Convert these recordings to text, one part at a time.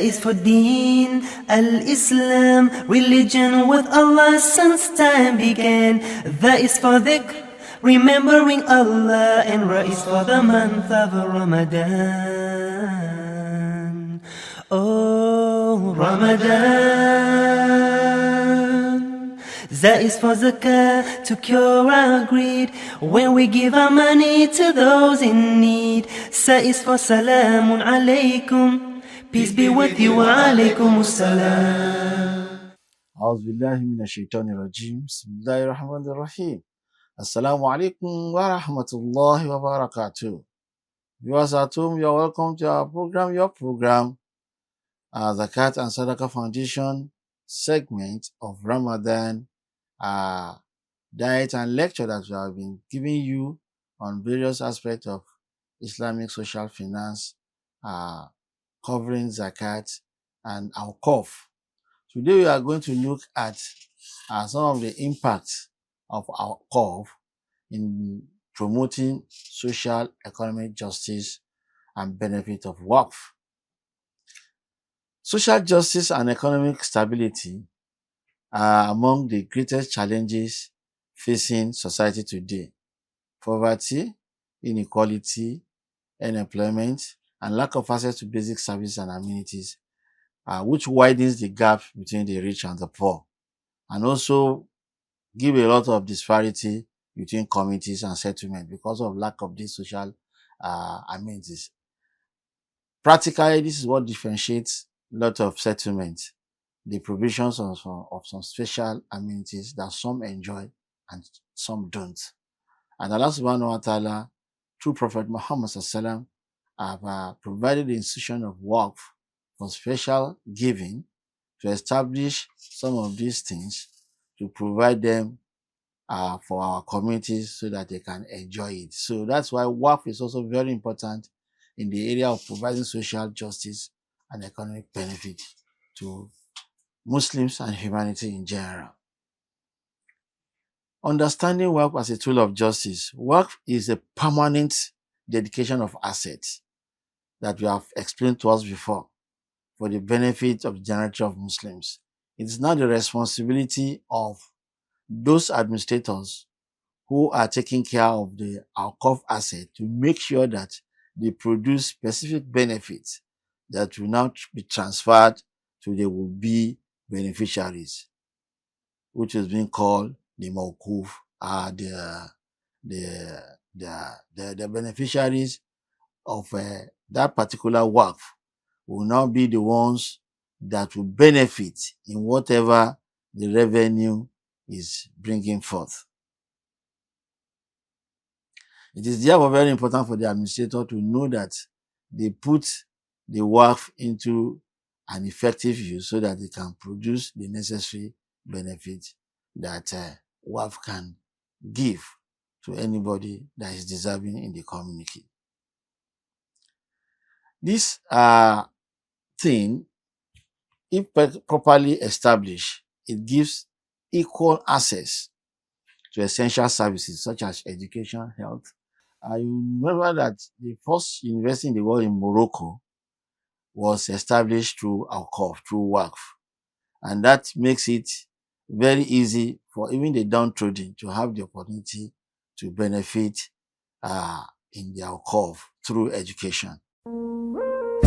is for Deen al-Islam, religion with Allah since time began. That is for dhikr, remembering Allah, and Ra is for the month of Ramadan. Oh, Ramadan. Za is for Zakat, to cure our greed, when we give our money to those in need. Sa is for Salamun alaykum, peace be with you, wa alaykum assalam. A'udhu billahi minash shaitanir rajim. Bismillahir rahmanir rahim. Assalamu alaikum wa rahmatullahi wa barakatuh. Viewers at home, you are welcome to our program, your program, Zakat and Sadaqat Foundation segment of Ramadan diet and lecture that we have been giving you on various aspects of Islamic social finance, covering Zakat and WAQF. Today we are going to look at some of the impacts of WAQF in promoting social economic justice and benefit of WAQF. Social justice and economic stability are among the greatest challenges facing society today. Poverty, inequality, unemployment, and lack of access to basic services and amenities, which widens the gap between the rich and the poor, and also give a lot of disparity between communities and settlements because of lack of these social amenities. Practically, this is what differentiates a lot of settlements, the provisions of some special amenities that some enjoy and some don't. And Allah subhanahu wa ta'ala, through Prophet Muhammad sallallahu have provided the institution of WAQF for special giving to establish some of these things, to provide them for our communities so that they can enjoy it. So that's why WAQF is also very important in the area of providing social justice and economic benefit to Muslims and humanity in general. Understanding WAQF as a tool of justice. WAQF is a permanent dedication of assets that we have explained to us before for the benefit of the generality of Muslims. It is now the responsibility of those administrators who are taking care of the WAQF asset to make sure that they produce specific benefits that will now be transferred to the would-be beneficiaries, which is being called the mawquf, the beneficiaries of that particular WAQF will now be the ones that will benefit in whatever the revenue is bringing forth. It is therefore very important for the administrator to know that they put the WAQF into an effective use so that they can produce the necessary benefit that WAQF can give to anybody that is deserving in the community. This thing, if properly established, it gives equal access to essential services such as education, health. You remember that the first university in the world in Morocco was established through WAQF, and that makes it very easy for even the downtrodden to have the opportunity to benefit in their WAQF through education.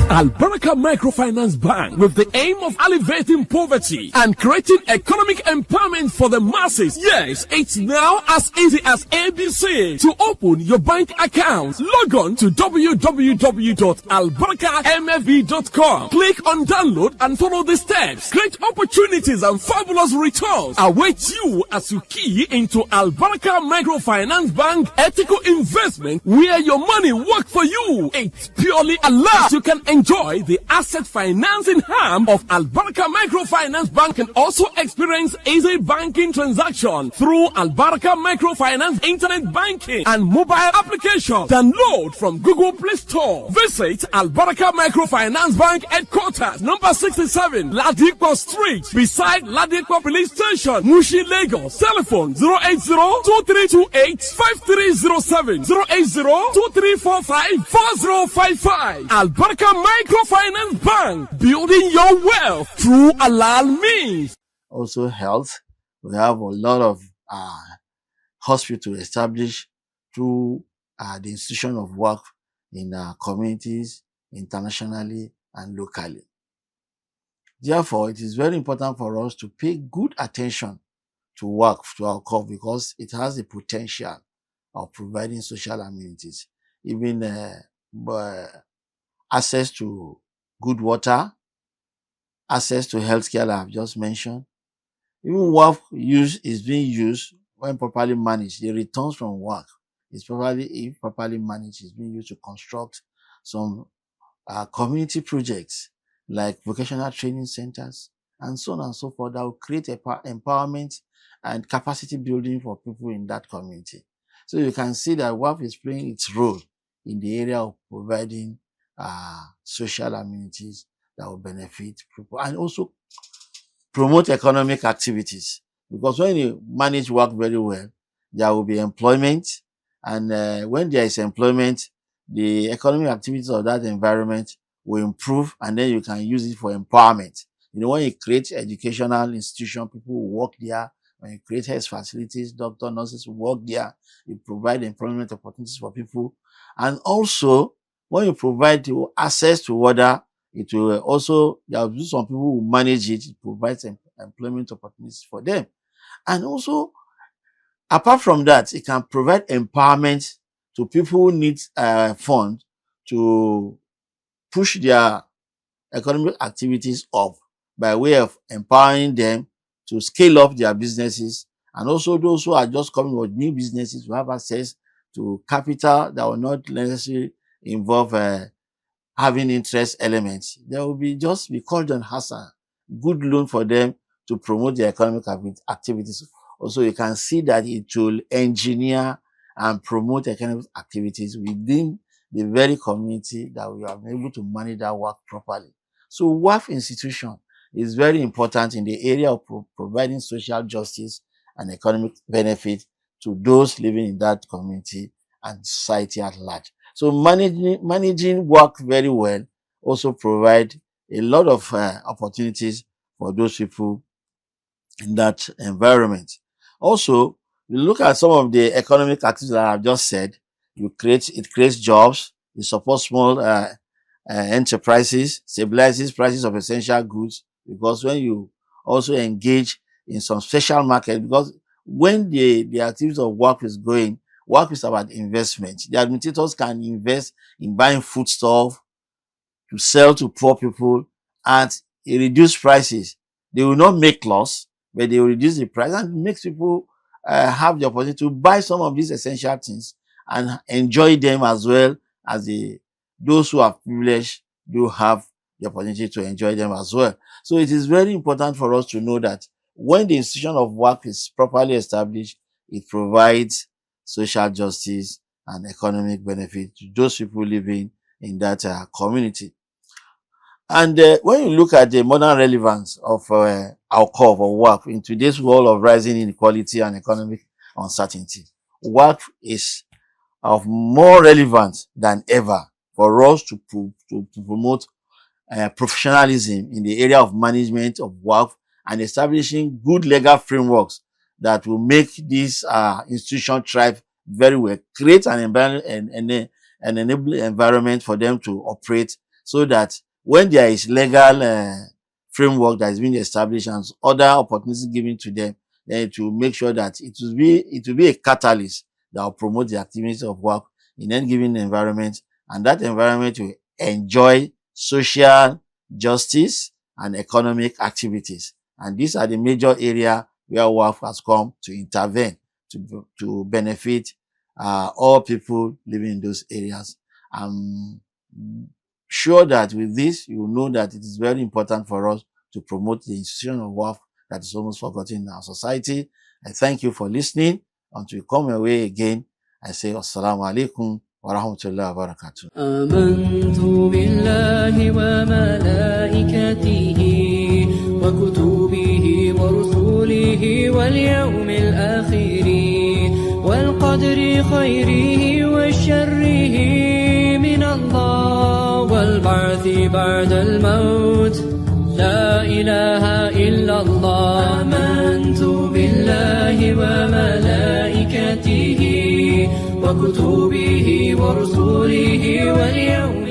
Al-Barakah Microfinance Bank, with the aim of alleviating poverty and creating economic empowerment for the masses. Yes, it's now as easy as ABC to open your bank account. Log on to www.albarakahmfb.com. Click on download and follow the steps. Great opportunities and fabulous returns await you as you key into Al-Barakah Microfinance Bank ethical investment, where your money works for you. It's purely Allah. You can enjoy the asset financing arm of Al-Barakah Microfinance Bank and also experience easy banking transaction through Al-Barakah Microfinance internet banking and mobile application. Download from Google Play Store. Visit Al-Barakah Microfinance Bank headquarters, number 67, Ladikwa Street, beside Ladikwa Police Station, Mushi, Lagos. Telephone 080-2328-5307, 080-2345-4055. Al-Barakah Microfinance Bank, building your wealth through halal means. Also health. We have a lot of hospitals established through the institution of WAQF in communities, internationally and locally. Therefore, it is very important for us to pay good attention to WAQF, to our WAQF, because it has the potential of providing social amenities, even access to good water, access to healthcare that I've just mentioned. Even WAQF is being used when properly managed. The returns from WAQF if properly managed, is being used to construct some community projects like vocational training centers and so on and so forth that will create empowerment and capacity building for people in that community. So you can see that WAQF is playing its role in the area of providing social amenities that will benefit people and also promote economic activities. Because when you manage WAQF very well, there will be employment, and when there is employment, the economic activities of that environment will improve, and then you can use it for empowerment. You know, when you create educational institution, people will work there. When you create health facilities, doctors, nurses will work there. You provide employment opportunities for people. And also, when you provide access to water, it will also, there will be some people who manage it. It provides employment opportunities for them. And also, apart from that, it can provide empowerment to people who need funds to push their economic activities up by way of empowering them to scale up their businesses. And also those who are just coming with new businesses will have access to capital that will not necessarily involve having interest elements. There will be called on Hassan, good loan for them to promote their economic activities. Also, you can see that it will engineer and promote economic activities within the very community that we are able to manage that work properly. So WAQF institution is very important in the area of providing social justice and economic benefit to those living in that community and society at large. So managing WAQF very well also provide a lot of opportunities for those people in that environment. Also, you look at some of the economic activities that I've just said. It creates jobs, it supports small enterprises, stabilizes prices of essential goods, because when you also engage in some special market, because when the activities of WAQF is going, WAQF is about investment. The administrators can invest in buying foodstuff to sell to poor people at a reduced prices. They will not make loss, but they will reduce the price and make people have the opportunity to buy some of these essential things and enjoy them as well as those who are privileged do have the opportunity to enjoy them as well. So it is very important for us to know that when the institution of WAQF is properly established, it provides social justice and economic benefit to those people living in that community. And when you look at the modern relevance of our WAQF or WAQF in today's world of rising inequality and economic uncertainty, WAQF is of more relevance than ever for us to promote professionalism in the area of management of WAQF and establishing good legal frameworks that will make this institution thrive very well, create an enabling environment for them to operate, so that when there is legal framework that is being established and other opportunities given to them, then it will make sure that it will be a catalyst that will promote the activities of WAQF in any given environment, and that environment will enjoy social justice and economic activities. And these are the major areas where WAQF has come to intervene to benefit all people living in those areas. I'm sure that with this, you will know that it is very important for us to promote the institution of WAQF that is almost forgotten in our society. I thank you for listening. Until we come away again, I say assalamu alaikum wa rahmatullahi wa barakatuh. آمنت بالله وملائكته وكتبه ورسله واليوم الآخر والقدر خيره وشره من الله والبعث البعث بعد الموت لا إله إلا الله آمنت بالله وملائكته وكتبه ورسله واليوم